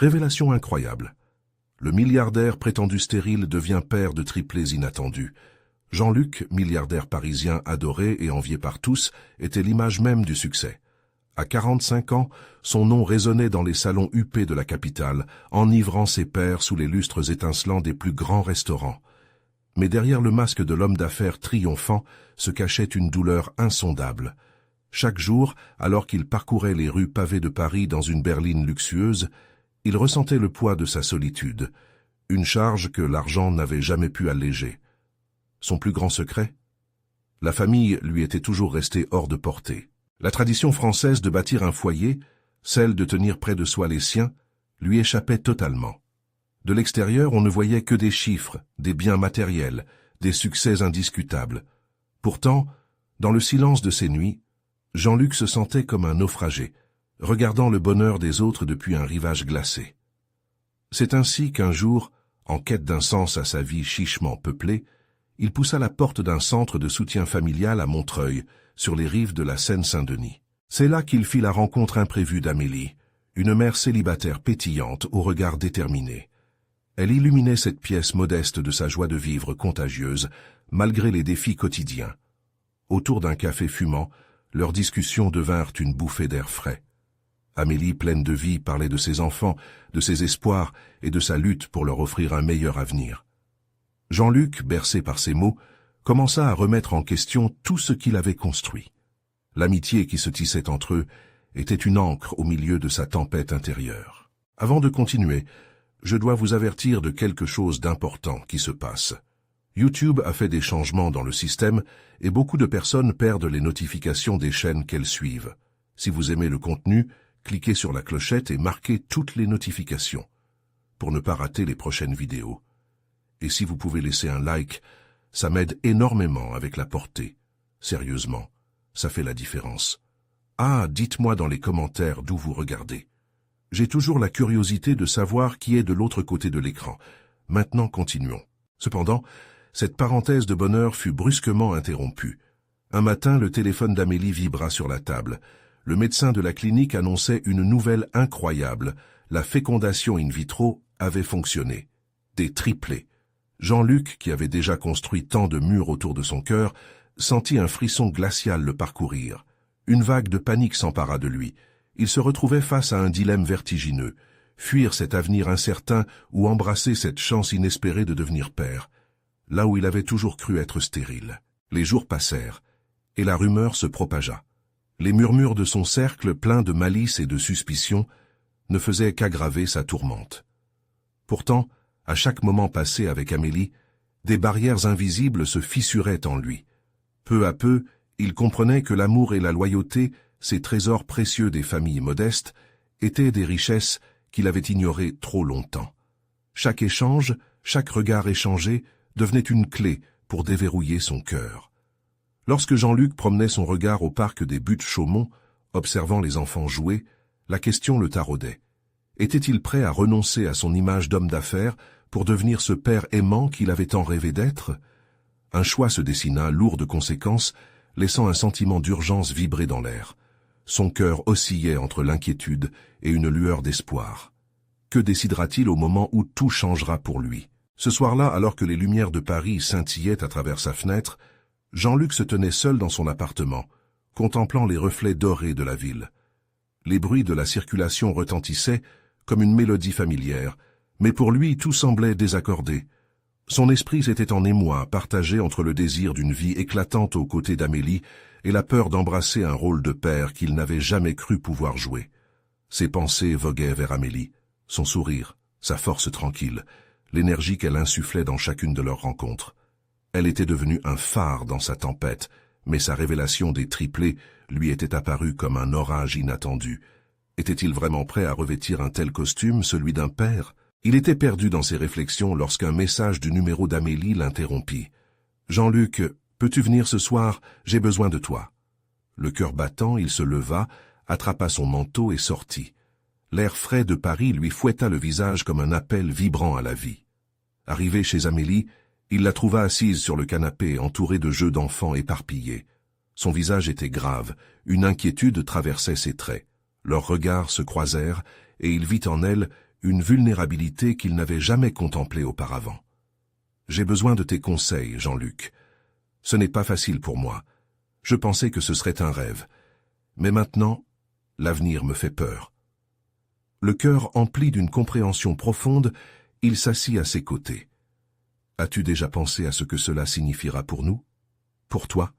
Révélation incroyable. Le milliardaire prétendu stérile devient père de triplés inattendus. Jean-Luc, milliardaire parisien adoré et envié par tous, était l'image même du succès. À 45 ans, son nom résonnait dans les salons huppés de la capitale, enivrant ses pairs sous les lustres étincelants des plus grands restaurants. Mais derrière le masque de l'homme d'affaires triomphant se cachait une douleur insondable. Chaque jour, alors qu'il parcourait les rues pavées de Paris dans une berline luxueuse, il ressentait le poids de sa solitude, une charge que l'argent n'avait jamais pu alléger. Son plus grand secret? La famille lui était toujours restée hors de portée. La tradition française de bâtir un foyer, celle de tenir près de soi les siens, lui échappait totalement. De l'extérieur, on ne voyait que des chiffres, des biens matériels, des succès indiscutables. Pourtant, dans le silence de ces nuits, Jean-Luc se sentait comme un naufragé, regardant le bonheur des autres depuis un rivage glacé. C'est ainsi qu'un jour, en quête d'un sens à sa vie chichement peuplée, il poussa la porte d'un centre de soutien familial à Montreuil, sur les rives de la Seine-Saint-Denis. C'est là qu'il fit la rencontre imprévue d'Amélie, une mère célibataire pétillante au regard déterminé. Elle illuminait cette pièce modeste de sa joie de vivre contagieuse, malgré les défis quotidiens. Autour d'un café fumant, leurs discussions devinrent une bouffée d'air frais. Amélie, pleine de vie, parlait de ses enfants, de ses espoirs et de sa lutte pour leur offrir un meilleur avenir. Jean-Luc, bercé par ces mots, commença à remettre en question tout ce qu'il avait construit. L'amitié qui se tissait entre eux était une ancre au milieu de sa tempête intérieure. Avant de continuer, je dois vous avertir de quelque chose d'important qui se passe. YouTube a fait des changements dans le système et beaucoup de personnes perdent les notifications des chaînes qu'elles suivent. Si vous aimez le contenu, cliquez sur la clochette et marquez toutes les notifications pour ne pas rater les prochaines vidéos. Et si vous pouvez laisser un like, ça m'aide énormément avec la portée. Sérieusement, ça fait la différence. Ah, dites-moi dans les commentaires d'où vous regardez. J'ai toujours la curiosité de savoir qui est de l'autre côté de l'écran. Maintenant, continuons. Cependant, cette parenthèse de bonheur fut brusquement interrompue. Un matin, le téléphone d'Amélie vibra sur la table. Le médecin de la clinique annonçait une nouvelle incroyable. La fécondation in vitro avait fonctionné. Des triplés. Jean-Luc, qui avait déjà construit tant de murs autour de son cœur, sentit un frisson glacial le parcourir. Une vague de panique s'empara de lui. Il se retrouvait face à un dilemme vertigineux. Fuir cet avenir incertain ou embrasser cette chance inespérée de devenir père, là où il avait toujours cru être stérile. Les jours passèrent, et la rumeur se propagea. Les murmures de son cercle, plein de malice et de suspicion, ne faisaient qu'aggraver sa tourmente. Pourtant, à chaque moment passé avec Amélie, des barrières invisibles se fissuraient en lui. Peu à peu, il comprenait que l'amour et la loyauté, ces trésors précieux des familles modestes, étaient des richesses qu'il avait ignorées trop longtemps. Chaque échange, chaque regard échangé, devenait une clé pour déverrouiller son cœur. Lorsque Jean-Luc promenait son regard au parc des Buttes-Chaumont, observant les enfants jouer, la question le taraudait. Était-il prêt à renoncer à son image d'homme d'affaires pour devenir ce père aimant qu'il avait tant rêvé d'être? Un choix se dessina, lourd de conséquences, laissant un sentiment d'urgence vibrer dans l'air. Son cœur oscillait entre l'inquiétude et une lueur d'espoir. Que décidera-t-il au moment où tout changera pour lui? Ce soir-là, alors que les lumières de Paris scintillaient à travers sa fenêtre, Jean-Luc se tenait seul dans son appartement, contemplant les reflets dorés de la ville. Les bruits de la circulation retentissaient comme une mélodie familière, mais pour lui tout semblait désaccordé. Son esprit était en émoi, partagé entre le désir d'une vie éclatante aux côtés d'Amélie et la peur d'embrasser un rôle de père qu'il n'avait jamais cru pouvoir jouer. Ses pensées voguaient vers Amélie, son sourire, sa force tranquille, l'énergie qu'elle insufflait dans chacune de leurs rencontres. Elle était devenue un phare dans sa tempête, mais sa révélation des triplés lui était apparue comme un orage inattendu. Était-il vraiment prêt à revêtir un tel costume, celui d'un père? Il était perdu dans ses réflexions lorsqu'un message du numéro d'Amélie l'interrompit. « Jean-Luc, peux-tu venir ce soir? J'ai besoin de toi. » Le cœur battant, il se leva, attrapa son manteau et sortit. L'air frais de Paris lui fouetta le visage comme un appel vibrant à la vie. Arrivé chez Amélie, il la trouva assise sur le canapé, entourée de jeux d'enfants éparpillés. Son visage était grave, une inquiétude traversait ses traits. Leurs regards se croisèrent, et il vit en elle une vulnérabilité qu'il n'avait jamais contemplée auparavant. « J'ai besoin de tes conseils, Jean-Luc. Ce n'est pas facile pour moi. Je pensais que ce serait un rêve. Mais maintenant, l'avenir me fait peur. » Le cœur empli d'une compréhension profonde, il s'assit à ses côtés. « As-tu déjà pensé à ce que cela signifiera pour nous? »« Pour toi ?»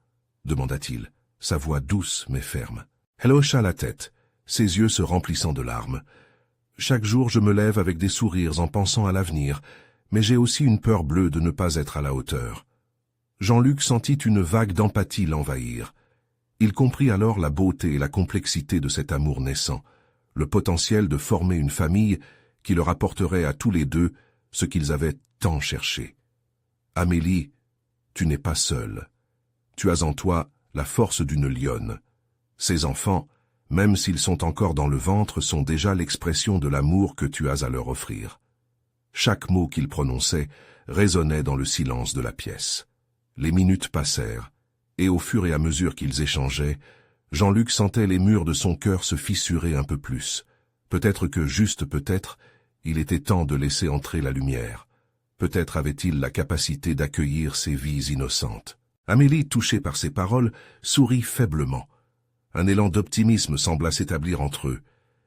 demanda-t-il, sa voix douce mais ferme. Elle hocha la tête, ses yeux se remplissant de larmes. « Chaque jour je me lève avec des sourires en pensant à l'avenir, mais j'ai aussi une peur bleue de ne pas être à la hauteur. » Jean-Luc sentit une vague d'empathie l'envahir. Il comprit alors la beauté et la complexité de cet amour naissant, le potentiel de former une famille qui leur apporterait à tous les deux ce qu'ils avaient tant cherché. « Amélie, tu n'es pas seule. Tu as en toi la force d'une lionne. Ces enfants, même s'ils sont encore dans le ventre, sont déjà l'expression de l'amour que tu as à leur offrir. » Chaque mot qu'il prononçait résonnait dans le silence de la pièce. Les minutes passèrent, et au fur et à mesure qu'ils échangeaient, Jean-Luc sentait les murs de son cœur se fissurer un peu plus. Peut-être que, juste peut-être, il était temps de laisser entrer la lumière. Peut-être avait-il la capacité d'accueillir ces vies innocentes. Amélie, touchée par ces paroles, sourit faiblement. Un élan d'optimisme sembla s'établir entre eux.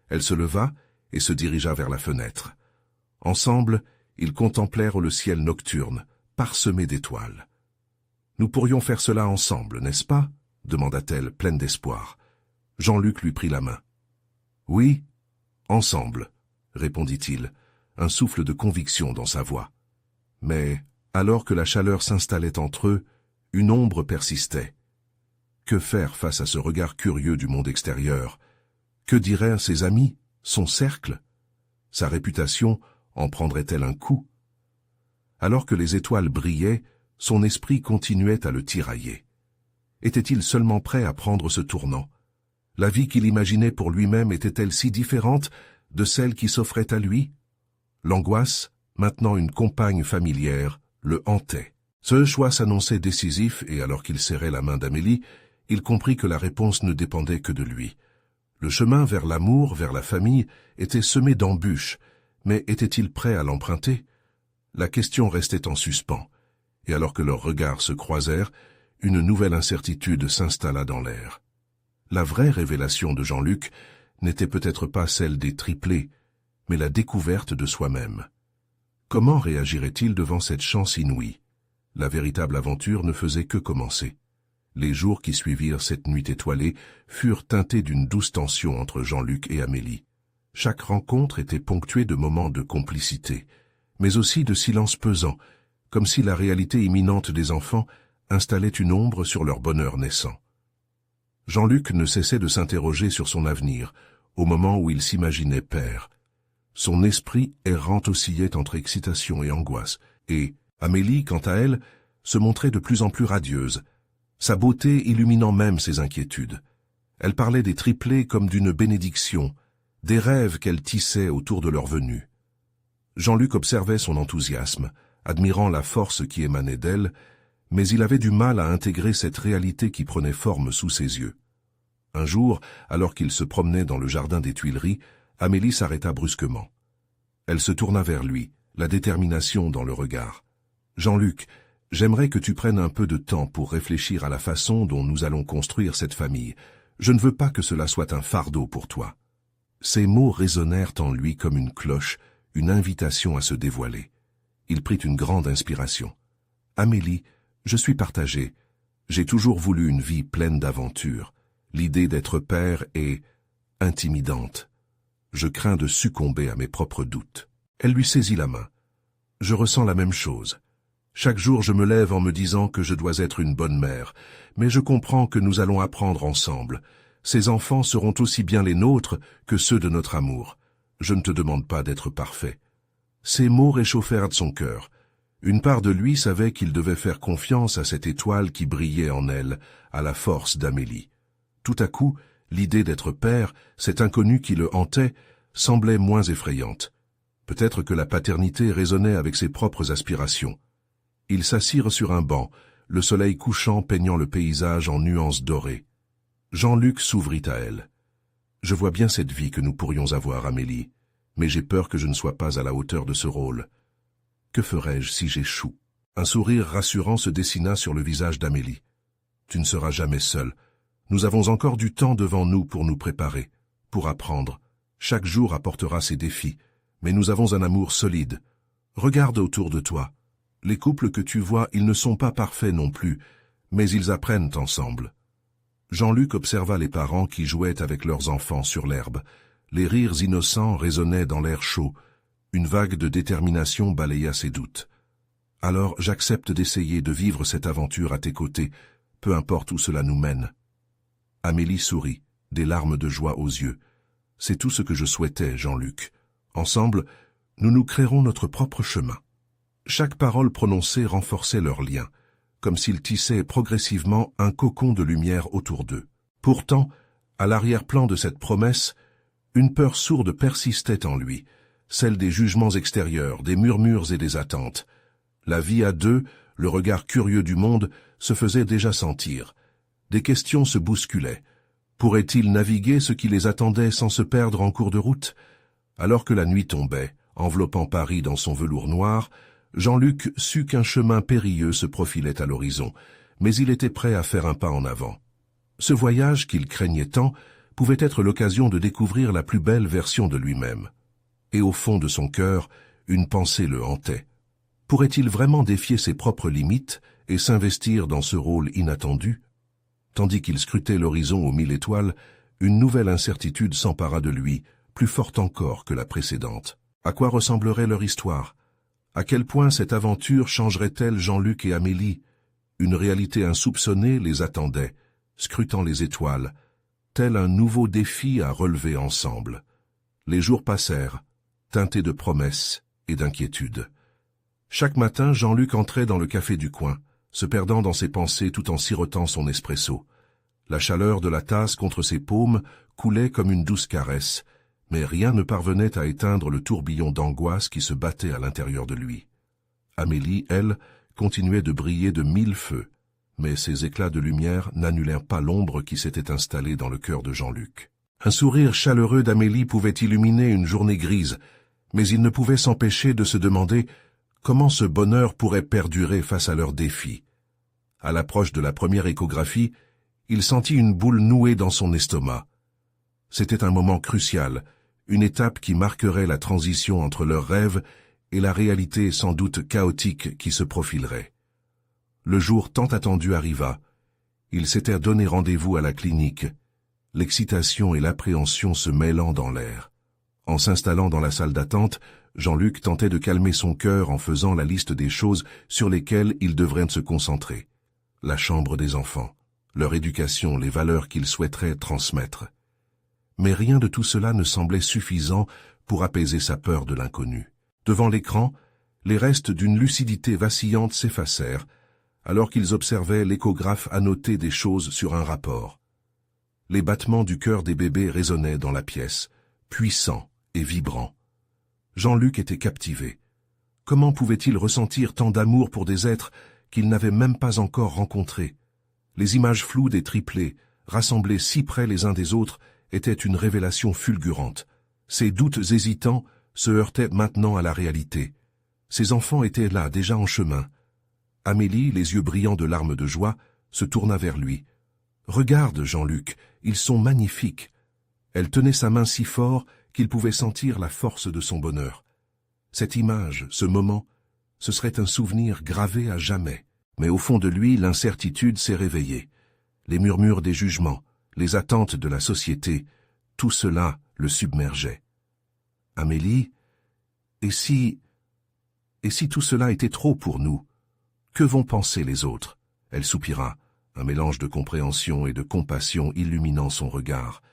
Elle se leva et se dirigea vers la fenêtre. Ensemble, ils contemplèrent le ciel nocturne, parsemé d'étoiles. « Nous pourrions faire cela ensemble, n'est-ce pas ?» demanda-t-elle, pleine d'espoir. Jean-Luc lui prit la main. « Oui, ensemble », répondit-il, un souffle de conviction dans sa voix. Mais, alors que la chaleur s'installait entre eux, une ombre persistait. Que faire face à ce regard curieux du monde extérieur? Que diraient ses amis, son cercle? Sa réputation en prendrait-elle un coup? Alors que les étoiles brillaient, son esprit continuait à le tirailler. Était-il seulement prêt à prendre ce tournant? La vie qu'il imaginait pour lui-même était-elle si différente de celle qui s'offrait à lui? L'angoisse, maintenant une compagne familière, le hantait. Ce choix s'annonçait décisif et alors qu'il serrait la main d'Amélie, il comprit que la réponse ne dépendait que de lui. Le chemin vers l'amour, vers la famille, était semé d'embûches, mais était-il prêt à l'emprunter? La question restait en suspens, et alors que leurs regards se croisèrent, une nouvelle incertitude s'installa dans l'air. La vraie révélation de Jean-Luc n'était peut-être pas celle des triplés, mais la découverte de soi-même. Comment réagirait-il devant cette chance inouïe? La véritable aventure ne faisait que commencer. Les jours qui suivirent cette nuit étoilée furent teintés d'une douce tension entre Jean-Luc et Amélie. Chaque rencontre était ponctuée de moments de complicité, mais aussi de silence pesant, comme si la réalité imminente des enfants installait une ombre sur leur bonheur naissant. Jean-Luc ne cessait de s'interroger sur son avenir, au moment où il s'imaginait père. Son esprit errant oscillait entre excitation et angoisse, et Amélie, quant à elle, se montrait de plus en plus radieuse, sa beauté illuminant même ses inquiétudes. Elle parlait des triplés comme d'une bénédiction, des rêves qu'elle tissait autour de leur venue. Jean-Luc observait son enthousiasme, admirant la force qui émanait d'elle, mais il avait du mal à intégrer cette réalité qui prenait forme sous ses yeux. Un jour, alors qu'il se promenait dans le jardin des Tuileries, Amélie s'arrêta brusquement. Elle se tourna vers lui, la détermination dans le regard. « Jean-Luc, j'aimerais que tu prennes un peu de temps pour réfléchir à la façon dont nous allons construire cette famille. Je ne veux pas que cela soit un fardeau pour toi. » Ces mots résonnèrent en lui comme une cloche, une invitation à se dévoiler. Il prit une grande inspiration. « Amélie, je suis partagé. J'ai toujours voulu une vie pleine d'aventures. L'idée d'être père est intimidante. Je crains de succomber à mes propres doutes. » Elle lui saisit la main. « Je ressens la même chose. Chaque jour je me lève en me disant que je dois être une bonne mère, mais je comprends que nous allons apprendre ensemble. Ces enfants seront aussi bien les nôtres que ceux de notre amour. Je ne te demande pas d'être parfait. » Ces mots réchauffèrent son cœur. Une part de lui savait qu'il devait faire confiance à cette étoile qui brillait en elle, à la force d'Amélie. Tout à coup, l'idée d'être père, cet inconnu qui le hantait, semblait moins effrayante. Peut-être que la paternité résonnait avec ses propres aspirations. Ils s'assirent sur un banc, le soleil couchant peignant le paysage en nuances dorées. Jean-Luc s'ouvrit à elle. « Je vois bien cette vie que nous pourrions avoir, Amélie. Mais j'ai peur que je ne sois pas à la hauteur de ce rôle. Que ferais-je si j'échoue? Un sourire rassurant se dessina sur le visage d'Amélie. Tu ne seras jamais seule. Nous avons encore du temps devant nous pour nous préparer, pour apprendre. Chaque jour apportera ses défis, mais nous avons un amour solide. Regarde autour de toi. Les couples que tu vois, ils ne sont pas parfaits non plus, mais ils apprennent ensemble. Jean-Luc observa les parents qui jouaient avec leurs enfants sur l'herbe. Les rires innocents résonnaient dans l'air chaud. Une vague de détermination balaya ses doutes. Alors j'accepte d'essayer de vivre cette aventure à tes côtés, peu importe où cela nous mène. Amélie sourit, des larmes de joie aux yeux. C'est tout ce que je souhaitais, Jean-Luc. Ensemble, nous nous créerons notre propre chemin. Chaque parole prononcée renforçait leur lien, comme s'ils tissaient progressivement un cocon de lumière autour d'eux. Pourtant, à l'arrière-plan de cette promesse, une peur sourde persistait en lui, celle des jugements extérieurs, des murmures et des attentes. La vie à deux, le regard curieux du monde, se faisait déjà sentir. Des questions se bousculaient. Pourraient-ils naviguer ce qui les attendait sans se perdre en cours de route? Alors que la nuit tombait, enveloppant Paris dans son velours noir, Jean-Luc sut qu'un chemin périlleux se profilait à l'horizon, mais il était prêt à faire un pas en avant. Ce voyage qu'il craignait tant pouvait être l'occasion de découvrir la plus belle version de lui-même. Et au fond de son cœur, une pensée le hantait. Pourrait-il vraiment défier ses propres limites et s'investir dans ce rôle inattendu? Tandis qu'il scrutait l'horizon aux 1000 étoiles, une nouvelle incertitude s'empara de lui, plus forte encore que la précédente. À quoi ressemblerait leur histoire? À quel point cette aventure changerait-elle Jean-Luc et Amélie? Une réalité insoupçonnée les attendait, scrutant les étoiles, tel un nouveau défi à relever ensemble. Les jours passèrent, teintés de promesses et d'inquiétudes. Chaque matin, Jean-Luc entrait dans le café du coin, se perdant dans ses pensées tout en sirotant son espresso. La chaleur de la tasse contre ses paumes coulait comme une douce caresse, mais rien ne parvenait à éteindre le tourbillon d'angoisse qui se battait à l'intérieur de lui. Amélie, elle, continuait de briller de 1000 feux, mais ces éclats de lumière n'annulèrent pas l'ombre qui s'était installée dans le cœur de Jean-Luc. Un sourire chaleureux d'Amélie pouvait illuminer une journée grise, mais il ne pouvait s'empêcher de se demander comment ce bonheur pourrait perdurer face à leurs défis. À l'approche de la première échographie, il sentit une boule nouée dans son estomac. C'était un moment crucial, une étape qui marquerait la transition entre leurs rêves et la réalité sans doute chaotique qui se profilerait. Le jour tant attendu arriva. Ils s'étaient donné rendez-vous à la clinique, l'excitation et l'appréhension se mêlant dans l'air. En s'installant dans la salle d'attente, Jean-Luc tentait de calmer son cœur en faisant la liste des choses sur lesquelles il devrait se concentrer. La chambre des enfants, leur éducation, les valeurs qu'il souhaiterait transmettre. Mais rien de tout cela ne semblait suffisant pour apaiser sa peur de l'inconnu. Devant l'écran, les restes d'une lucidité vacillante s'effacèrent, alors qu'ils observaient l'échographe annoter des choses sur un rapport. Les battements du cœur des bébés résonnaient dans la pièce, puissants et vibrants. Jean-Luc était captivé. Comment pouvait-il ressentir tant d'amour pour des êtres qu'il n'avait même pas encore rencontrés? Les images floues des triplés, rassemblés si près les uns des autres, étaient une révélation fulgurante. Ses doutes hésitants se heurtaient maintenant à la réalité. Ses enfants étaient là, déjà en chemin. Amélie, les yeux brillants de larmes de joie, se tourna vers lui. « Regarde, Jean-Luc, ils sont magnifiques. » Elle tenait sa main si fort qu'il pouvait sentir la force de son bonheur. Cette image, ce moment, ce serait un souvenir gravé à jamais. Mais au fond de lui, l'incertitude s'est réveillée. Les murmures des jugements, les attentes de la société, tout cela le submergeait. Amélie, et si tout cela était trop pour nous? Que vont penser les autres? Elle soupira, un mélange de compréhension et de compassion illuminant son regard.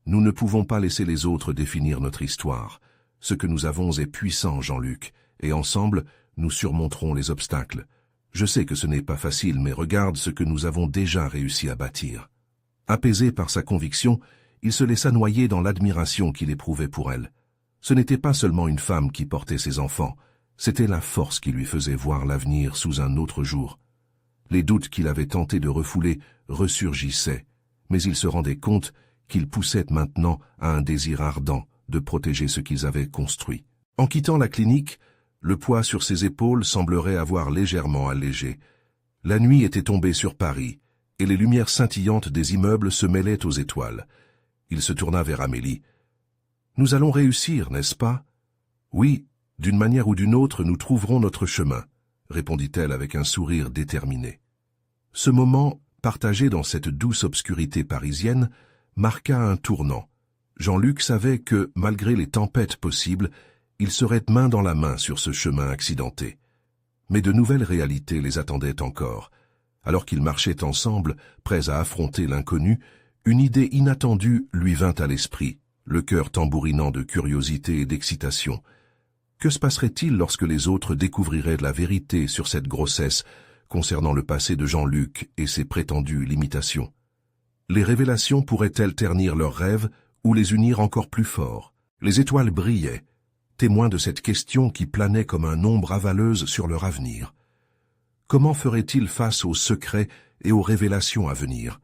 Nous ne pouvons pas laisser les autres définir notre histoire. Ce que nous avons est puissant, Jean-Luc, et ensemble, nous surmonterons les obstacles. Je sais que ce n'est pas facile, mais regarde ce que nous avons déjà réussi à bâtir. Apaisé par sa conviction, il se laissa noyer dans l'admiration qu'il éprouvait pour elle. Ce n'était pas seulement une femme qui portait ses enfants, c'était la force qui lui faisait voir l'avenir sous un autre jour. Les doutes qu'il avait tenté de refouler ressurgissaient, mais il se rendait compte qu'il poussait maintenant à un désir ardent de protéger ce qu'ils avaient construit. En quittant la clinique, le poids sur ses épaules semblerait avoir légèrement allégé. La nuit était tombée sur Paris, et les lumières scintillantes des immeubles se mêlaient aux étoiles. Il se tourna vers Amélie. « Nous allons réussir, n'est-ce pas ? » ?»« Oui, d'une manière ou d'une autre, nous trouverons notre chemin, » répondit-elle avec un sourire déterminé. Ce moment, partagé dans cette douce obscurité parisienne, marqua un tournant. Jean-Luc savait que, malgré les tempêtes possibles, ils seraient main dans la main sur ce chemin accidenté. Mais de nouvelles réalités les attendaient encore. Alors qu'ils marchaient ensemble, prêts à affronter l'inconnu, une idée inattendue lui vint à l'esprit, le cœur tambourinant de curiosité et d'excitation. Que se passerait-il lorsque les autres découvriraient la vérité sur cette grossesse concernant le passé de Jean-Luc et ses prétendues limitations? Les révélations pourraient-elles ternir leurs rêves ou les unir encore plus fort? Les étoiles brillaient, témoins de cette question qui planait comme un ombre avaleuse sur leur avenir. Comment feraient-ils face aux secrets et aux révélations à venir?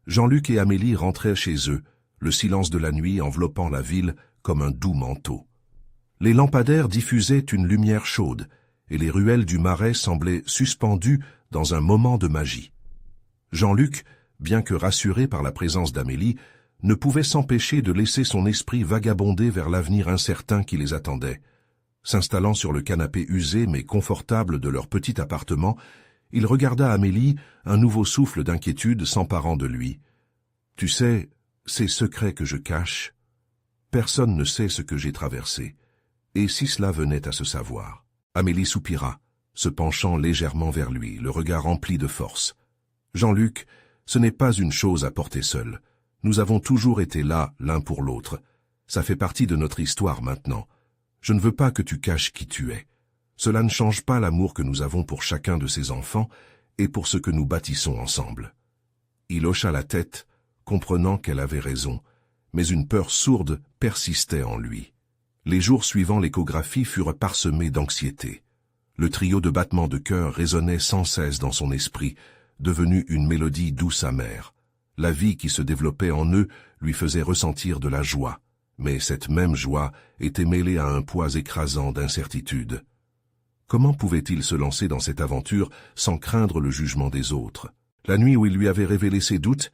Jean-Luc et Amélie rentraient chez eux, le silence de la nuit enveloppant la ville comme un doux manteau. Les lampadaires diffusaient une lumière chaude, et les ruelles du Marais semblaient suspendues dans un moment de magie. Jean-Luc, bien que rassuré par la présence d'Amélie, ne pouvait s'empêcher de laisser son esprit vagabonder vers l'avenir incertain qui les attendait. S'installant sur le canapé usé mais confortable de leur petit appartement, il regarda Amélie, un nouveau souffle d'inquiétude s'emparant de lui. « Tu sais, ces secrets que je cache, personne ne sait ce que j'ai traversé. Et si cela venait à se savoir ?» Amélie soupira, se penchant légèrement vers lui, le regard rempli de force. « Jean-Luc, ce n'est pas une chose à porter seule. Nous avons toujours été là l'un pour l'autre. Ça fait partie de notre histoire maintenant. Je ne veux pas que tu caches qui tu es. Cela ne change pas l'amour que nous avons pour chacun de ces enfants et pour ce que nous bâtissons ensemble. » Il hocha la tête, comprenant qu'elle avait raison, mais une peur sourde persistait en lui. Les jours suivant l'échographie furent parsemés d'anxiété. Le trio de battements de cœur résonnait sans cesse dans son esprit, devenu une mélodie douce amère. La vie qui se développait en eux lui faisait ressentir de la joie, mais cette même joie était mêlée à un poids écrasant d'incertitude. Comment pouvait-il se lancer dans cette aventure sans craindre le jugement des autres? La nuit où il lui avait révélé ses doutes,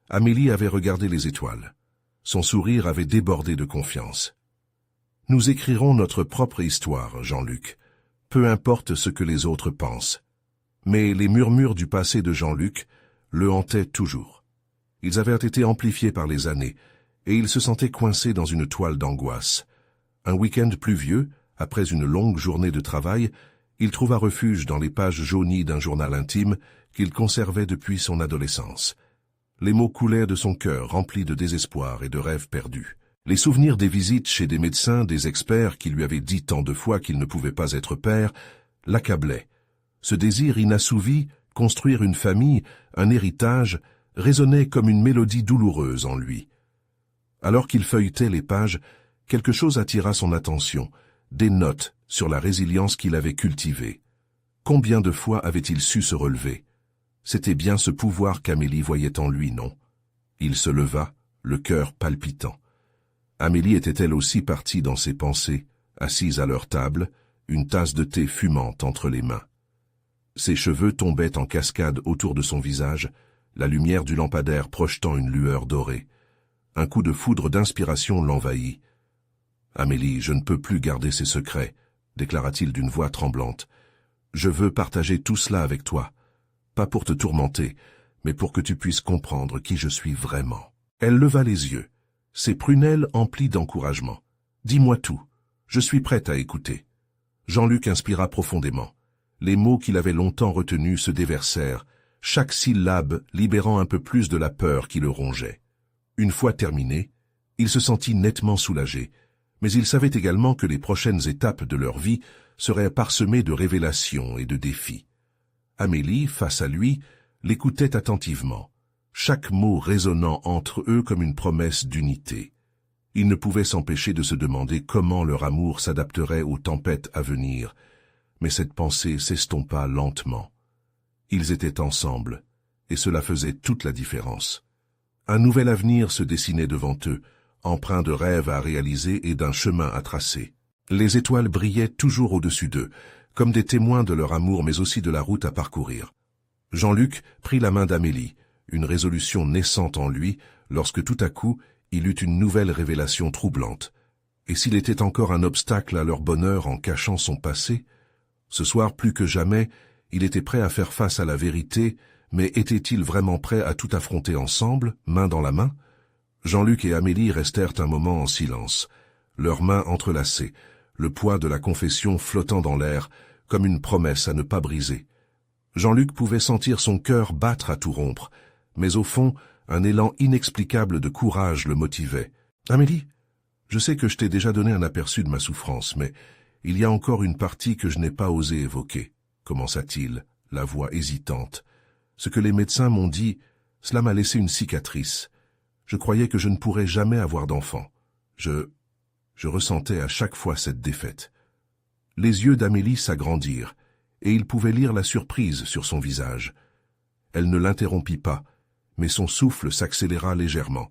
Amélie avait regardé les étoiles. Son sourire avait débordé de confiance. « Nous écrirons notre propre histoire, Jean-Luc, peu importe ce que les autres pensent. » Mais les murmures du passé de Jean-Luc le hantaient toujours. Ils avaient été amplifiés par les années, et il se sentait coincé dans une toile d'angoisse. Un week-end pluvieux, après une longue journée de travail, il trouva refuge dans les pages jaunies d'un journal intime qu'il conservait depuis son adolescence. Les mots coulaient de son cœur, remplis de désespoir et de rêves perdus. Les souvenirs des visites chez des médecins, des experts qui lui avaient dit tant de fois qu'il ne pouvait pas être père, l'accablaient. Ce désir inassouvi, construire une famille, un héritage, résonnait comme une mélodie douloureuse en lui. Alors qu'il feuilletait les pages, quelque chose attira son attention, des notes sur la résilience qu'il avait cultivée. Combien de fois avait-il su se relever? C'était bien ce pouvoir qu'Amélie voyait en lui, non? Il se leva, le cœur palpitant. Amélie était-elle aussi partie dans ses pensées, assise à leur table, une tasse de thé fumante entre les mains. Ses cheveux tombaient en cascade autour de son visage, la lumière du lampadaire projetant une lueur dorée. Un coup de foudre d'inspiration l'envahit. « Amélie, je ne peux plus garder ces secrets, » déclara-t-il d'une voix tremblante. « Je veux partager tout cela avec toi, pas pour te tourmenter, mais pour que tu puisses comprendre qui je suis vraiment. » Elle leva les yeux, ses prunelles emplies d'encouragement. « Dis-moi tout, je suis prête à écouter. » Jean-Luc inspira profondément. Les mots qu'il avait longtemps retenus se déversèrent, chaque syllabe libérant un peu plus de la peur qui le rongeait. Une fois terminé, il se sentit nettement soulagé, mais il savait également que les prochaines étapes de leur vie seraient parsemées de révélations et de défis. Amélie, face à lui, l'écoutait attentivement, chaque mot résonnant entre eux comme une promesse d'unité. Il ne pouvait s'empêcher de se demander comment leur amour s'adapterait aux tempêtes à venir, mais cette pensée s'estompa lentement. Ils étaient ensemble, et cela faisait toute la différence. Un nouvel avenir se dessinait devant eux, empreint de rêves à réaliser et d'un chemin à tracer. Les étoiles brillaient toujours au-dessus d'eux, comme des témoins de leur amour mais aussi de la route à parcourir. Jean-Luc prit la main d'Amélie, une résolution naissante en lui, lorsque tout à coup, il eut une nouvelle révélation troublante. Et s'il était encore un obstacle à leur bonheur en cachant son passé, ce soir plus que jamais, il était prêt à faire face à la vérité, mais était-il vraiment prêt à tout affronter ensemble, main dans la main? Jean-Luc et Amélie restèrent un moment en silence, leurs mains entrelacées, le poids de la confession flottant dans l'air, comme une promesse à ne pas briser. Jean-Luc pouvait sentir son cœur battre à tout rompre, mais au fond, un élan inexplicable de courage le motivait. « Amélie, je sais que je t'ai déjà donné un aperçu de ma souffrance, mais il y a encore une partie que je n'ai pas osé évoquer, » commença-t-il, la voix hésitante. « Ce que les médecins m'ont dit, cela m'a laissé une cicatrice. Je croyais que je ne pourrais jamais avoir d'enfant. Je ressentais à chaque fois cette défaite. » Les yeux d'Amélie s'agrandirent, et il pouvait lire la surprise sur son visage. Elle ne l'interrompit pas, mais son souffle s'accéléra légèrement.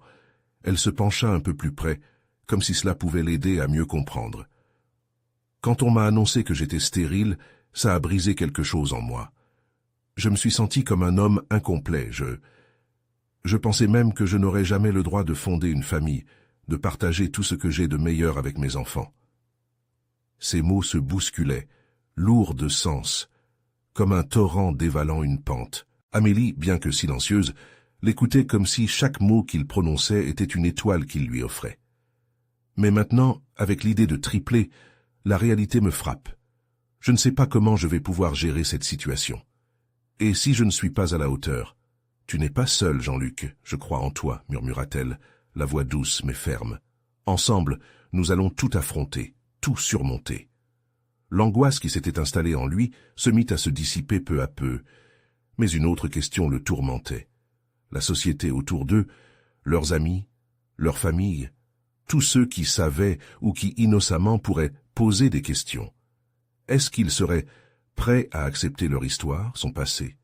Elle se pencha un peu plus près, comme si cela pouvait l'aider à mieux comprendre. « Quand on m'a annoncé que j'étais stérile, ça a brisé quelque chose en moi. Je me suis senti comme un homme incomplet. Je pensais même que je n'aurais jamais le droit de fonder une famille, de partager tout ce que j'ai de meilleur avec mes enfants. » Ces mots se bousculaient, lourds de sens, comme un torrent dévalant une pente. Amélie, bien que silencieuse, l'écoutait comme si chaque mot qu'il prononçait était une étoile qu'il lui offrait. Mais maintenant, avec l'idée de tripler, la réalité me frappe. Je ne sais pas comment je vais pouvoir gérer cette situation. Et si je ne suis pas à la hauteur? Tu n'es pas seul, Jean-Luc, je crois en toi, murmura-t-elle, la voix douce mais ferme. Ensemble, nous allons tout affronter, tout surmonter. L'angoisse qui s'était installée en lui se mit à se dissiper peu à peu, mais une autre question le tourmentait. La société autour d'eux, leurs amis, leurs familles, tous ceux qui savaient ou qui innocemment pourraient poser des questions. Est-ce qu'ils seraient prêts à accepter leur histoire, son passé?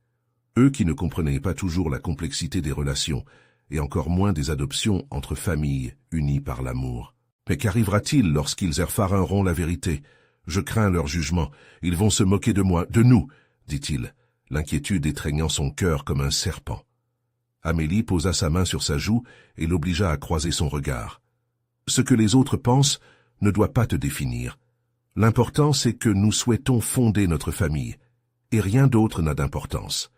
Eux qui ne comprenaient pas toujours la complexité des relations, et encore moins des adoptions entre familles unies par l'amour. Mais qu'arrivera-t-il lorsqu'ils effaceront la vérité? Je crains leur jugement. Ils vont se moquer de moi, de nous, dit-il, l'inquiétude étreignant son cœur comme un serpent. Amélie posa sa main sur sa joue et l'obligea à croiser son regard. Ce que les autres pensent ne doit pas te définir. L'important, c'est que nous souhaitons fonder notre famille, et rien d'autre n'a d'importance.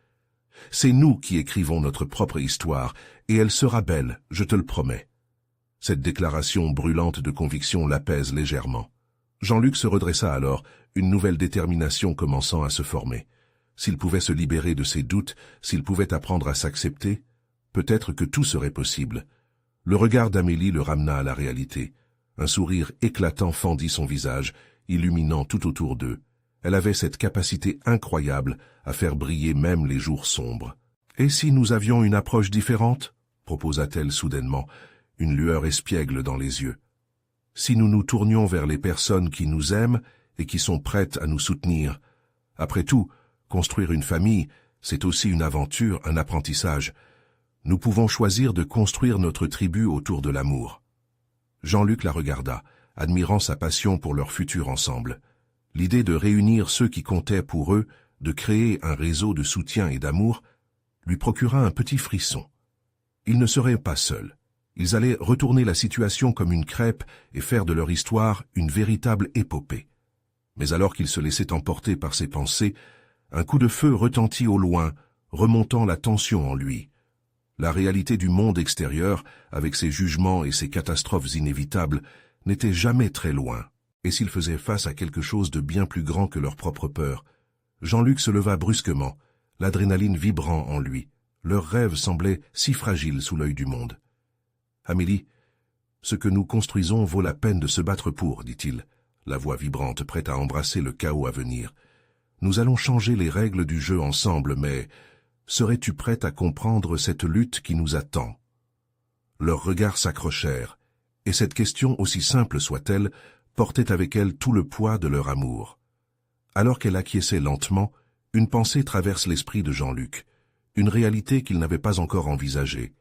C'est nous qui écrivons notre propre histoire, et elle sera belle, je te le promets. Cette déclaration brûlante de conviction l'apaise légèrement. Jean-Luc se redressa alors, une nouvelle détermination commençant à se former. S'il pouvait se libérer de ses doutes, s'il pouvait apprendre à s'accepter, peut-être que tout serait possible. Le regard d'Amélie le ramena à la réalité. Un sourire éclatant fendit son visage, illuminant tout autour d'eux. Elle avait cette capacité incroyable à faire briller même les jours sombres. « Et si nous avions une approche différente ?» proposa-t-elle soudainement, une lueur espiègle dans les yeux. « Si nous nous tournions vers les personnes qui nous aiment et qui sont prêtes à nous soutenir. Après tout, construire une famille, c'est aussi une aventure, un apprentissage. Nous pouvons choisir de construire notre tribu autour de l'amour. » Jean-Luc la regarda, admirant sa passion pour leur futur ensemble. L'idée de réunir ceux qui comptaient pour eux, de créer un réseau de soutien et d'amour, lui procura un petit frisson. Ils ne seraient pas seuls. Ils allaient retourner la situation comme une crêpe et faire de leur histoire une véritable épopée. Mais alors qu'il se laissait emporter par ses pensées, un coup de feu retentit au loin, remontant la tension en lui. La réalité du monde extérieur, avec ses jugements et ses catastrophes inévitables, n'était jamais très loin. Et s'ils faisaient face à quelque chose de bien plus grand que leur propre peur? Jean-Luc se leva brusquement, l'adrénaline vibrant en lui. Leurs rêves semblaient si fragiles sous l'œil du monde. « Amélie, ce que nous construisons vaut la peine de se battre pour, dit-il, la voix vibrante prête à embrasser le chaos à venir. Nous allons changer les règles du jeu ensemble, mais serais-tu prête à comprendre cette lutte qui nous attend ?» Leurs regards s'accrochèrent, et cette question, aussi simple soit-elle, portait avec elle tout le poids de leur amour. Alors qu'elle acquiesçait lentement, une pensée traverse l'esprit de Jean-Luc, une réalité qu'il n'avait pas encore envisagée,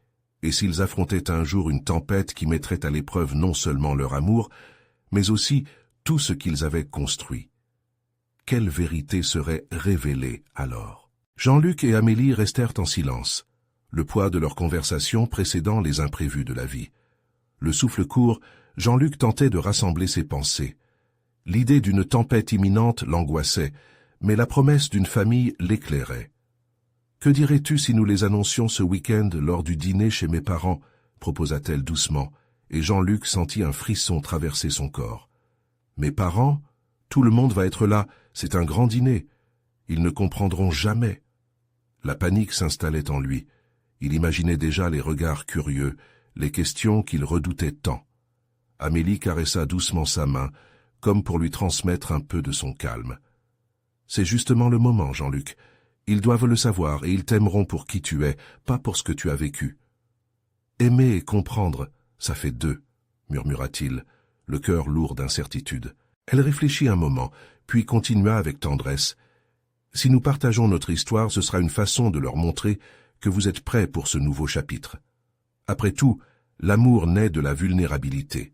et s'ils affrontaient un jour une tempête qui mettrait à l'épreuve non seulement leur amour, mais aussi tout ce qu'ils avaient construit. Quelle vérité serait révélée alors? Jean-Luc et Amélie restèrent en silence, le poids de leur conversation précédant les imprévus de la vie. Le souffle court, Jean-Luc tentait de rassembler ses pensées. L'idée d'une tempête imminente l'angoissait, mais la promesse d'une famille l'éclairait. « Que dirais-tu si nous les annoncions ce week-end lors du dîner chez mes parents ?» proposa-t-elle doucement, et Jean-Luc sentit un frisson traverser son corps. « Mes parents? Tout le monde va être là, c'est un grand dîner. Ils ne comprendront jamais. » La panique s'installait en lui. Il imaginait déjà les regards curieux, les questions qu'il redoutait tant. Amélie caressa doucement sa main, comme pour lui transmettre un peu de son calme. « C'est justement le moment, Jean-Luc. Ils doivent le savoir et ils t'aimeront pour qui tu es, pas pour ce que tu as vécu. »« Aimer et comprendre, ça fait deux, » murmura-t-il, le cœur lourd d'incertitude. Elle réfléchit un moment, puis continua avec tendresse. « Si nous partageons notre histoire, ce sera une façon de leur montrer que vous êtes prêts pour ce nouveau chapitre. Après tout, l'amour naît de la vulnérabilité. »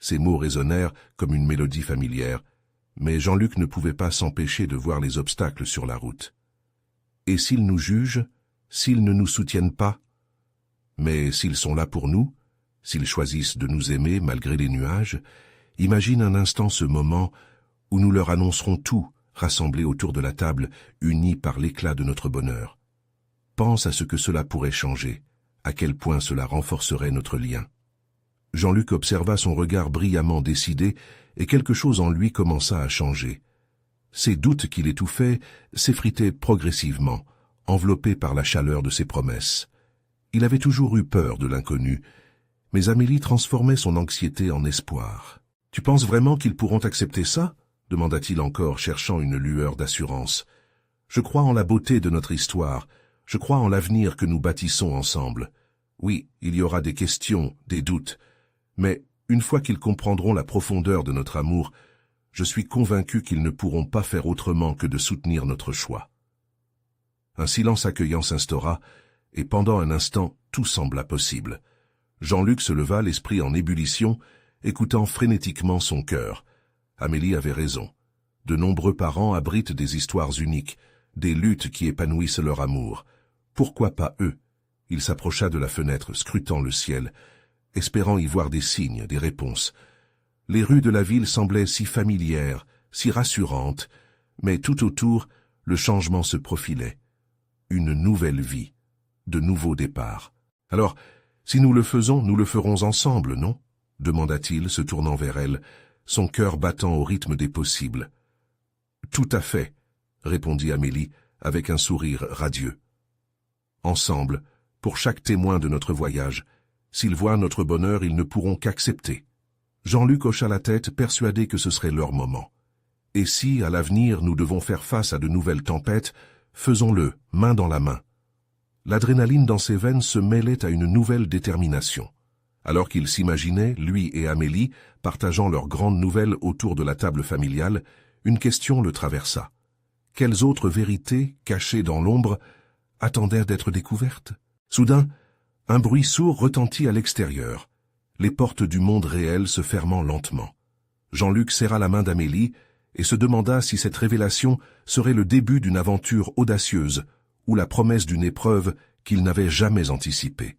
Ces mots résonnèrent comme une mélodie familière, mais Jean-Luc ne pouvait pas s'empêcher de voir les obstacles sur la route. Et s'ils nous jugent, s'ils ne nous soutiennent pas? Mais s'ils sont là pour nous, s'ils choisissent de nous aimer malgré les nuages, imagine un instant ce moment où nous leur annoncerons tout, rassemblés autour de la table, unis par l'éclat de notre bonheur. Pense à ce que cela pourrait changer, à quel point cela renforcerait notre lien. Jean-Luc observa son regard brillamment décidé et quelque chose en lui commença à changer. Ses doutes qu'il étouffait s'effritaient progressivement, enveloppés par la chaleur de ses promesses. Il avait toujours eu peur de l'inconnu, mais Amélie transformait son anxiété en espoir. « Tu penses vraiment qu'ils pourront accepter ça ?» demanda-t-il encore, cherchant une lueur d'assurance. « Je crois en la beauté de notre histoire, je crois en l'avenir que nous bâtissons ensemble. Oui, il y aura des questions, des doutes, mais une fois qu'ils comprendront la profondeur de notre amour, je suis convaincu qu'ils ne pourront pas faire autrement que de soutenir notre choix. » Un silence accueillant s'instaura, et pendant un instant, tout sembla possible. Jean-Luc se leva, l'esprit en ébullition, écoutant frénétiquement son cœur. Amélie avait raison. De nombreux parents abritent des histoires uniques, des luttes qui épanouissent leur amour. Pourquoi pas eux? Il s'approcha de la fenêtre, scrutant le ciel, espérant y voir des signes, des réponses. Les rues de la ville semblaient si familières, si rassurantes, mais tout autour, le changement se profilait. Une nouvelle vie, de nouveaux départs. « Alors, si nous le faisons, nous le ferons ensemble, non ?» demanda-t-il, se tournant vers elle, son cœur battant au rythme des possibles. « Tout à fait, » répondit Amélie, avec un sourire radieux. « Ensemble, pour chaque témoin de notre voyage, s'ils voient notre bonheur, ils ne pourront qu'accepter. » Jean-Luc hocha la tête, persuadé que ce serait leur moment. « Et si, à l'avenir, nous devons faire face à de nouvelles tempêtes, faisons-le, main dans la main. » L'adrénaline dans ses veines se mêlait à une nouvelle détermination. Alors qu'il s'imaginait, lui et Amélie, partageant leurs grandes nouvelles autour de la table familiale, une question le traversa. Quelles autres vérités, cachées dans l'ombre, attendaient d'être découvertes? Soudain, un bruit sourd retentit à l'extérieur, les portes du monde réel se fermant lentement. Jean-Luc serra la main d'Amélie et se demanda si cette révélation serait le début d'une aventure audacieuse ou la promesse d'une épreuve qu'il n'avait jamais anticipée.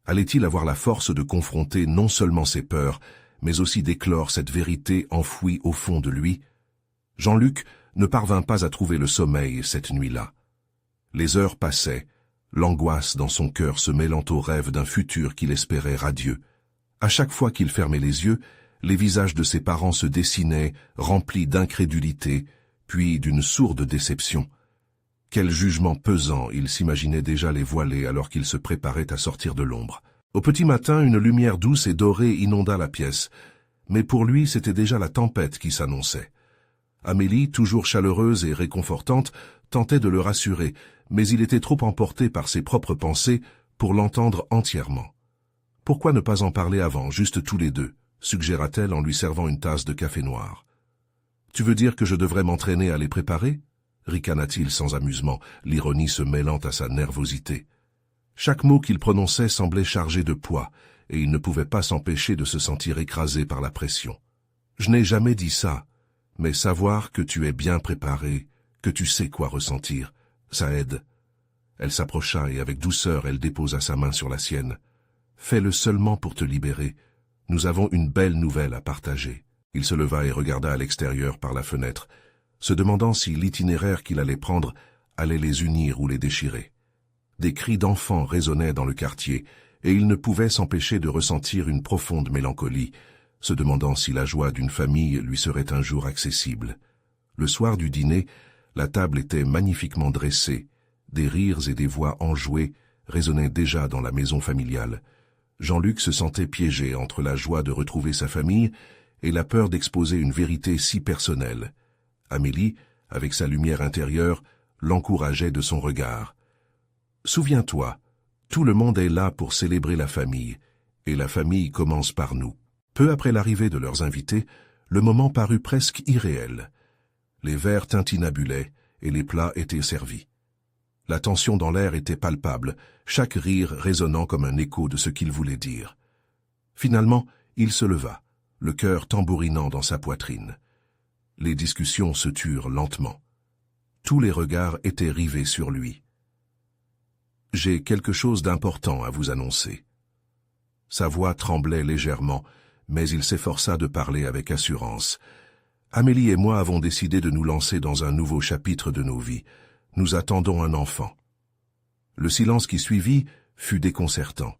Allait-il avoir la force de confronter non seulement ses peurs, mais aussi d'éclore cette vérité enfouie au fond de lui? Jean-Luc ne parvint pas à trouver le sommeil cette nuit-là. Les heures passaient, l'angoisse dans son cœur se mêlant au rêve d'un futur qu'il espérait radieux. À chaque fois qu'il fermait les yeux, les visages de ses parents se dessinaient, remplis d'incrédulité, puis d'une sourde déception. Quel jugement pesant, il s'imaginait déjà les voiler alors qu'il se préparait à sortir de l'ombre. Au petit matin, une lumière douce et dorée inonda la pièce, mais pour lui, c'était déjà la tempête qui s'annonçait. Amélie, toujours chaleureuse et réconfortante, tentait de le rassurer, mais il était trop emporté par ses propres pensées pour l'entendre entièrement. « Pourquoi ne pas en parler avant, juste tous les deux ?» suggéra-t-elle en lui servant une tasse de café noir. « Tu veux dire que je devrais m'entraîner à les préparer ?» ricana-t-il sans amusement, l'ironie se mêlant à sa nervosité. Chaque mot qu'il prononçait semblait chargé de poids, et il ne pouvait pas s'empêcher de se sentir écrasé par la pression. « Je n'ai jamais dit ça, mais savoir que tu es bien préparé, que tu sais quoi ressentir, ça aide. » Elle s'approcha et avec douceur elle déposa sa main sur la sienne. « Fais-le seulement pour te libérer. Nous avons une belle nouvelle à partager. » Il se leva et regarda à l'extérieur par la fenêtre, se demandant si l'itinéraire qu'il allait prendre allait les unir ou les déchirer. Des cris d'enfants résonnaient dans le quartier, et il ne pouvait s'empêcher de ressentir une profonde mélancolie, se demandant si la joie d'une famille lui serait un jour accessible. Le soir du dîner, la table était magnifiquement dressée, des rires et des voix enjouées résonnaient déjà dans la maison familiale. Jean-Luc se sentait piégé entre la joie de retrouver sa famille et la peur d'exposer une vérité si personnelle. Amélie, avec sa lumière intérieure, l'encourageait de son regard. « Souviens-toi, tout le monde est là pour célébrer la famille, et la famille commence par nous. » Peu après l'arrivée de leurs invités, le moment parut presque irréel. Les verres tintinabulaient et les plats étaient servis. La tension dans l'air était palpable, chaque rire résonnant comme un écho de ce qu'il voulait dire. Finalement, il se leva, le cœur tambourinant dans sa poitrine. Les discussions se turent lentement. Tous les regards étaient rivés sur lui. « J'ai quelque chose d'important à vous annoncer. » Sa voix tremblait légèrement, mais il s'efforça de parler avec assurance. « Amélie et moi avons décidé de nous lancer dans un nouveau chapitre de nos vies. Nous attendons un enfant. » Le silence qui suivit fut déconcertant.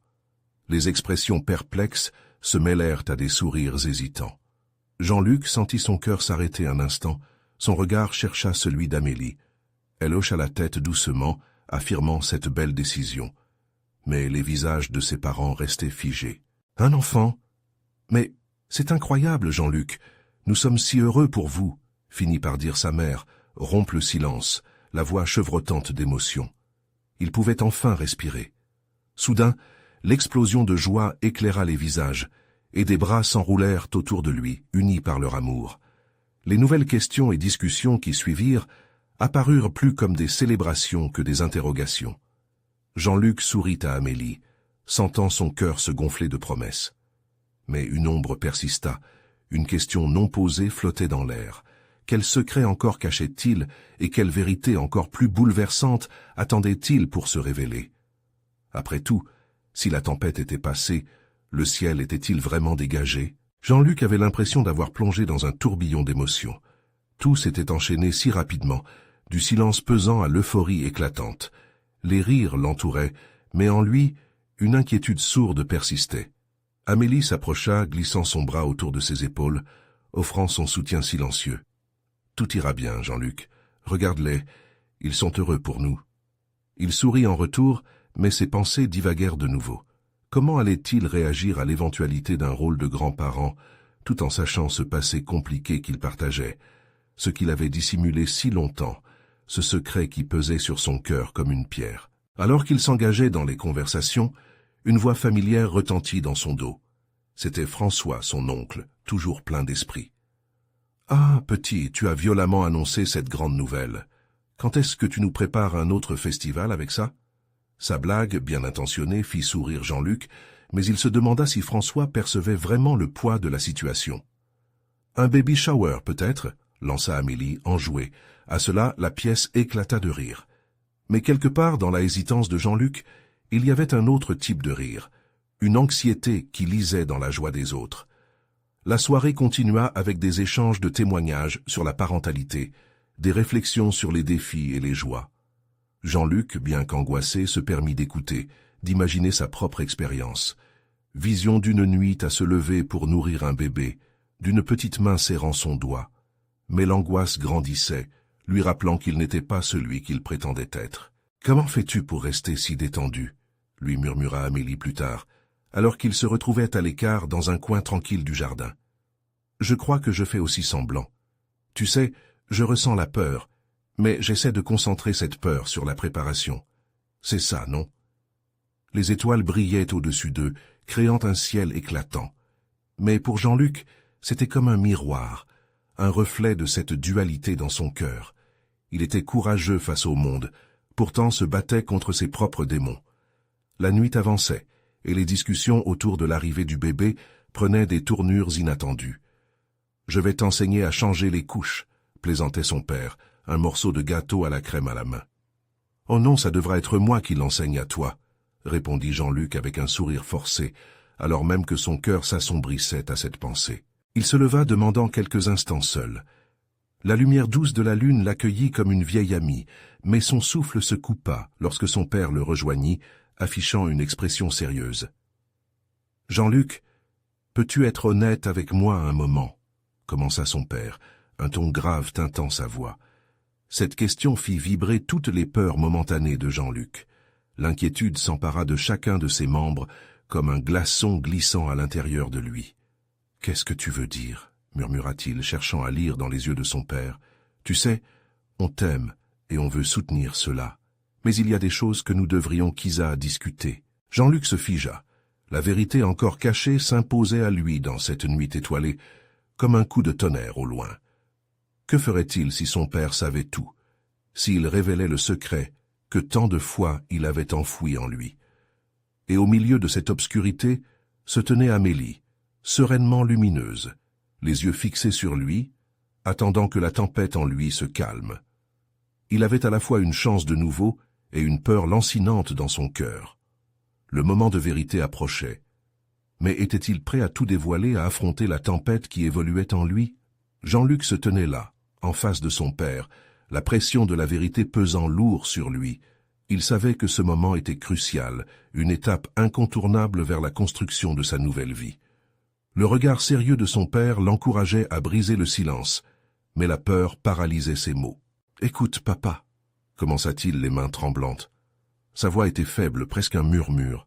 Les expressions perplexes se mêlèrent à des sourires hésitants. Jean-Luc sentit son cœur s'arrêter un instant, son regard chercha celui d'Amélie. Elle hocha la tête doucement, affirmant cette belle décision. Mais les visages de ses parents restaient figés. « Un enfant ? Mais c'est incroyable, Jean-Luc. Nous sommes si heureux pour vous, » finit par dire sa mère, rompre le silence, la voix chevrotante d'émotion. Il pouvait enfin respirer. Soudain, l'explosion de joie éclaira les visages, et des bras s'enroulèrent autour de lui, unis par leur amour. Les nouvelles questions et discussions qui suivirent apparurent plus comme des célébrations que des interrogations. Jean-Luc sourit à Amélie, sentant son cœur se gonfler de promesses. Mais une ombre persista, une question non posée flottait dans l'air. Quel secret encore cachait-il et quelle vérité encore plus bouleversante attendait-il pour se révéler? Après tout, si la tempête était passée, le ciel était-il vraiment dégagé? Jean-Luc avait l'impression d'avoir plongé dans un tourbillon d'émotions. Tout s'était enchaîné si rapidement, du silence pesant à l'euphorie éclatante. Les rires l'entouraient, mais en lui, une inquiétude sourde persistait. Amélie s'approcha, glissant son bras autour de ses épaules, offrant son soutien silencieux. « Tout ira bien, Jean-Luc. Regarde-les, ils sont heureux pour nous. » Il sourit en retour, mais ses pensées divaguèrent de nouveau. Comment allait-il réagir à l'éventualité d'un rôle de grand-parent, tout en sachant ce passé compliqué qu'il partageait, ce qu'il avait dissimulé si longtemps, ce secret qui pesait sur son cœur comme une pierre? Alors qu'il s'engageait dans les conversations, une voix familière retentit dans son dos. C'était François, son oncle, toujours plein d'esprit. « Ah, petit, tu as violemment annoncé cette grande nouvelle. Quand est-ce que tu nous prépares un autre festival avec ça ?» Sa blague, bien intentionnée, fit sourire Jean-Luc, mais il se demanda si François percevait vraiment le poids de la situation. « Un baby shower, peut-être ?» lança Amélie, enjouée. À cela, la pièce éclata de rire. Mais quelque part dans la hésitance de Jean-Luc, il y avait un autre type de rire, une anxiété qui lisait dans la joie des autres. La soirée continua avec des échanges de témoignages sur la parentalité, des réflexions sur les défis et les joies. Jean-Luc, bien qu'angoissé, se permit d'écouter, d'imaginer sa propre expérience. Vision d'une nuit à se lever pour nourrir un bébé, d'une petite main serrant son doigt. Mais l'angoisse grandissait, lui rappelant qu'il n'était pas celui qu'il prétendait être. « Comment fais-tu pour rester si détendu ?» lui murmura Amélie plus tard, alors qu'il se retrouvait à l'écart dans un coin tranquille du jardin. « Je crois que je fais aussi semblant. Tu sais, je ressens la peur, mais j'essaie de concentrer cette peur sur la préparation. C'est ça, non ?» Les étoiles brillaient au-dessus d'eux, créant un ciel éclatant. Mais pour Jean-Luc, c'était comme un miroir, un reflet de cette dualité dans son cœur. Il était courageux face au monde, pourtant se battait contre ses propres démons. La nuit avançait, et les discussions autour de l'arrivée du bébé prenaient des tournures inattendues. « Je vais t'enseigner à changer les couches », plaisantait son père, un morceau de gâteau à la crème à la main. « Oh non, ça devra être moi qui l'enseigne à toi », répondit Jean-Luc avec un sourire forcé, alors même que son cœur s'assombrissait à cette pensée. Il se leva demandant quelques instants seul. La lumière douce de la lune l'accueillit comme une vieille amie, mais son souffle se coupa lorsque son père le rejoignit, affichant une expression sérieuse. « Jean-Luc, peux-tu être honnête avec moi un moment ?» commença son père, un ton grave tintant sa voix. Cette question fit vibrer toutes les peurs momentanées de Jean-Luc. L'inquiétude s'empara de chacun de ses membres, comme un glaçon glissant à l'intérieur de lui. « Qu'est-ce que tu veux dire ?» murmura-t-il, cherchant à lire dans les yeux de son père. « Tu sais, on t'aime et on veut soutenir cela. Mais il y a des choses que nous devrions qu'Isa discuter. » Jean-Luc se figea. La vérité encore cachée s'imposait à lui dans cette nuit étoilée, comme un coup de tonnerre au loin. Que ferait-il si son père savait tout, s'il révélait le secret que tant de fois il avait enfoui en lui? Et au milieu de cette obscurité se tenait Amélie, sereinement lumineuse, les yeux fixés sur lui, attendant que la tempête en lui se calme. Il avait à la fois une chance de nouveau et une peur lancinante dans son cœur. Le moment de vérité approchait. Mais était-il prêt à tout dévoiler, à affronter la tempête qui évoluait en lui? Jean-Luc se tenait là, en face de son père, la pression de la vérité pesant lourd sur lui. Il savait que ce moment était crucial, une étape incontournable vers la construction de sa nouvelle vie. Le regard sérieux de son père l'encourageait à briser le silence, mais la peur paralysait ses mots. « Écoute, papa » commença-t-il les mains tremblantes. Sa voix était faible, presque un murmure,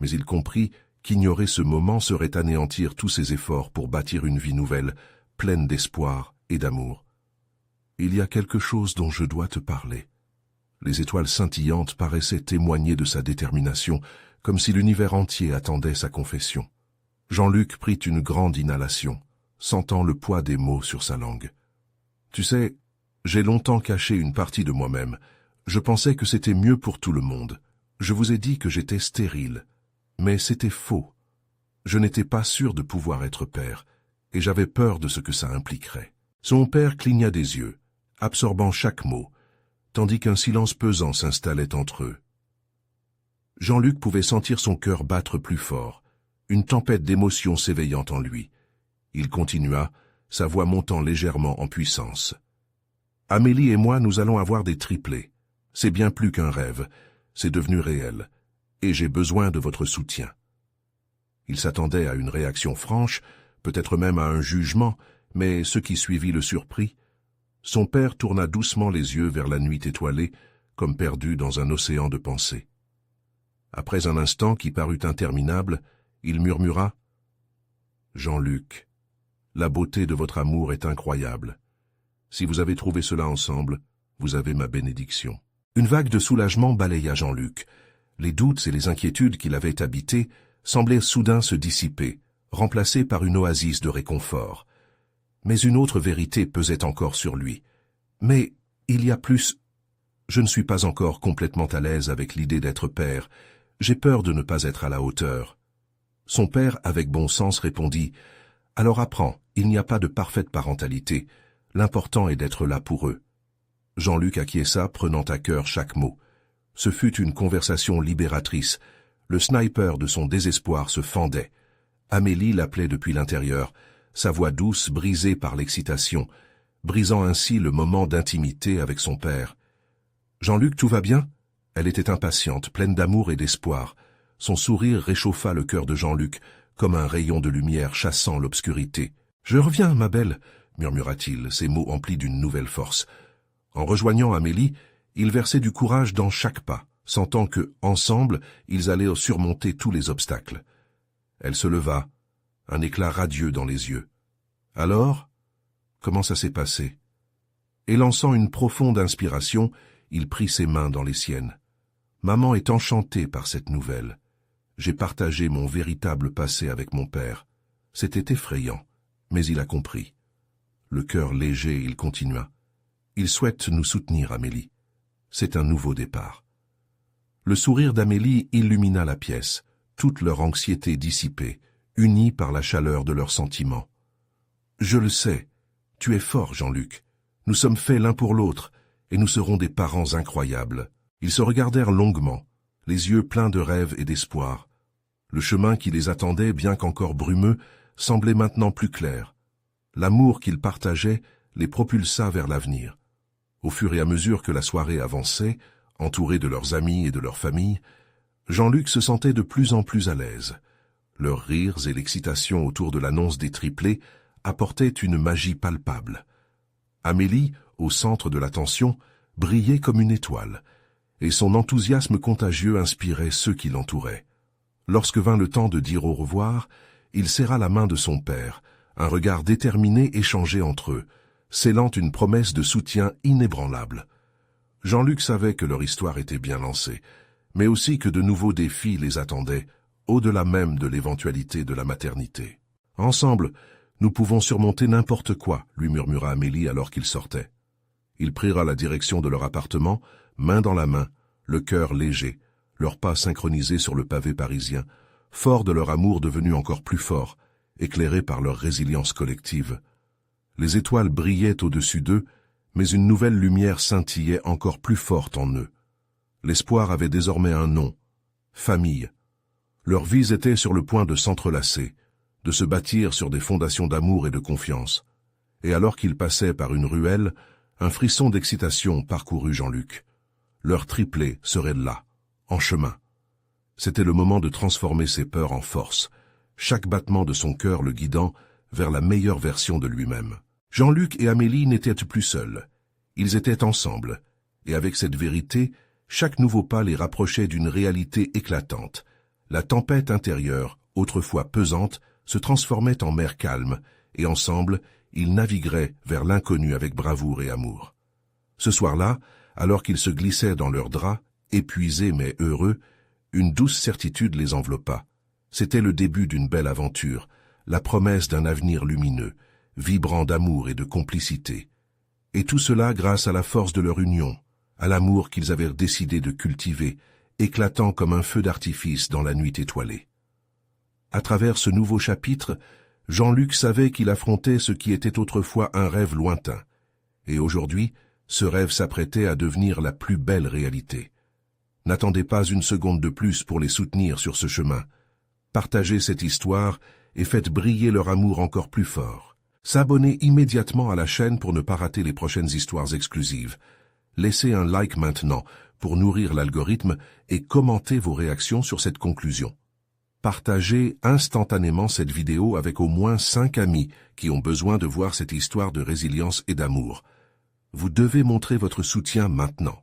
mais il comprit qu'ignorer ce moment serait anéantir tous ses efforts pour bâtir une vie nouvelle, pleine d'espoir et d'amour. « Il y a quelque chose dont je dois te parler. » Les étoiles scintillantes paraissaient témoigner de sa détermination, comme si l'univers entier attendait sa confession. Jean-Luc prit une grande inhalation, sentant le poids des mots sur sa langue. « Tu sais, j'ai longtemps caché une partie de moi-même. Je pensais que c'était mieux pour tout le monde. Je vous ai dit que j'étais stérile. Mais c'était faux. Je n'étais pas sûr de pouvoir être père, et j'avais peur de ce que ça impliquerait. » Son père cligna des yeux, absorbant chaque mot, tandis qu'un silence pesant s'installait entre eux. Jean-Luc pouvait sentir son cœur battre plus fort, une tempête d'émotions s'éveillant en lui. Il continua, sa voix montant légèrement en puissance. « Amélie et moi, nous allons avoir des triplés. C'est bien plus qu'un rêve, c'est devenu réel, et j'ai besoin de votre soutien. » Il s'attendait à une réaction franche, peut-être même à un jugement, mais ce qui suivit le surprit. Son père tourna doucement les yeux vers la nuit étoilée, comme perdu dans un océan de pensées. Après un instant qui parut interminable, il murmura « Jean-Luc, la beauté de votre amour est incroyable. Si vous avez trouvé cela ensemble, vous avez ma bénédiction. » Une vague de soulagement balaya Jean-Luc. Les doutes et les inquiétudes qui l'avaient habité semblaient soudain se dissiper, remplacés par une oasis de réconfort. Mais une autre vérité pesait encore sur lui. « Mais il y a plus. Je ne suis pas encore complètement à l'aise avec l'idée d'être père. J'ai peur de ne pas être à la hauteur. » Son père, avec bon sens, répondit « Alors apprends, il n'y a pas de parfaite parentalité. L'important est d'être là pour eux. » Jean-Luc acquiesça, prenant à cœur chaque mot. Ce fut une conversation libératrice. Le sniper de son désespoir se fendait. Amélie l'appelait depuis l'intérieur, sa voix douce brisée par l'excitation, brisant ainsi le moment d'intimité avec son père. « Jean-Luc, tout va bien ?» Elle était impatiente, pleine d'amour et d'espoir. Son sourire réchauffa le cœur de Jean-Luc, comme un rayon de lumière chassant l'obscurité. « Je reviens, ma belle !» murmura-t-il, ses mots emplis d'une nouvelle force. En rejoignant Amélie, il versait du courage dans chaque pas, sentant que, ensemble, ils allaient surmonter tous les obstacles. Elle se leva, un éclat radieux dans les yeux. « Alors, comment ça s'est passé ?» Et lançant une profonde inspiration, il prit ses mains dans les siennes. « Maman est enchantée par cette nouvelle. J'ai partagé mon véritable passé avec mon père. C'était effrayant, mais il a compris. » Le cœur léger, il continua. « Il souhaite nous soutenir, Amélie. C'est un nouveau départ. » Le sourire d'Amélie illumina la pièce, toute leur anxiété dissipée, unis par la chaleur de leurs sentiments. « Je le sais, tu es fort, Jean-Luc. Nous sommes faits l'un pour l'autre, et nous serons des parents incroyables. » Ils se regardèrent longuement, les yeux pleins de rêves et d'espoir. Le chemin qui les attendait, bien qu'encore brumeux, semblait maintenant plus clair. L'amour qu'ils partageaient les propulsa vers l'avenir. Au fur et à mesure que la soirée avançait, entourés de leurs amis et de leur famille, Jean-Luc se sentait de plus en plus à l'aise. Leurs rires et l'excitation autour de l'annonce des triplés apportaient une magie palpable. Amélie, au centre de l'attention, brillait comme une étoile, et son enthousiasme contagieux inspirait ceux qui l'entouraient. Lorsque vint le temps de dire au revoir, il serra la main de son père, un regard déterminé échangé entre eux, scellant une promesse de soutien inébranlable. Jean-Luc savait que leur histoire était bien lancée, mais aussi que de nouveaux défis les attendaient, au-delà même de l'éventualité de la maternité. « Ensemble, nous pouvons surmonter n'importe quoi », lui murmura Amélie alors qu'ils sortaient. Ils prirent la direction de leur appartement, main dans la main, le cœur léger, leurs pas synchronisés sur le pavé parisien, forts de leur amour devenu encore plus fort, éclairés par leur résilience collective. Les étoiles brillaient au-dessus d'eux, mais une nouvelle lumière scintillait encore plus forte en eux. L'espoir avait désormais un nom, famille. Leurs vies étaient sur le point de s'entrelacer, de se bâtir sur des fondations d'amour et de confiance. Et alors qu'ils passaient par une ruelle, un frisson d'excitation parcourut Jean-Luc. Leur triplé serait là, en chemin. C'était le moment de transformer ses peurs en force, chaque battement de son cœur le guidant vers la meilleure version de lui-même. Jean-Luc et Amélie n'étaient plus seuls. Ils étaient ensemble, et avec cette vérité, chaque nouveau pas les rapprochait d'une réalité éclatante. La tempête intérieure, autrefois pesante, se transformait en mer calme, et ensemble, ils navigueraient vers l'inconnu avec bravoure et amour. Ce soir-là, alors qu'ils se glissaient dans leurs draps, épuisés mais heureux, une douce certitude les enveloppa. C'était le début d'une belle aventure, la promesse d'un avenir lumineux, vibrant d'amour et de complicité. Et tout cela grâce à la force de leur union, à l'amour qu'ils avaient décidé de cultiver, éclatant comme un feu d'artifice dans la nuit étoilée. À travers ce nouveau chapitre, Jean-Luc savait qu'il affrontait ce qui était autrefois un rêve lointain. Et aujourd'hui, ce rêve s'apprêtait à devenir la plus belle réalité. N'attendez pas une seconde de plus pour les soutenir sur ce chemin. Partagez cette histoire et faites briller leur amour encore plus fort. S'abonner immédiatement à la chaîne pour ne pas rater les prochaines histoires exclusives. Laissez un like maintenant pour nourrir l'algorithme et commentez vos réactions sur cette conclusion. Partagez instantanément cette vidéo avec au moins 5 amis qui ont besoin de voir cette histoire de résilience et d'amour. Vous devez montrer votre soutien maintenant.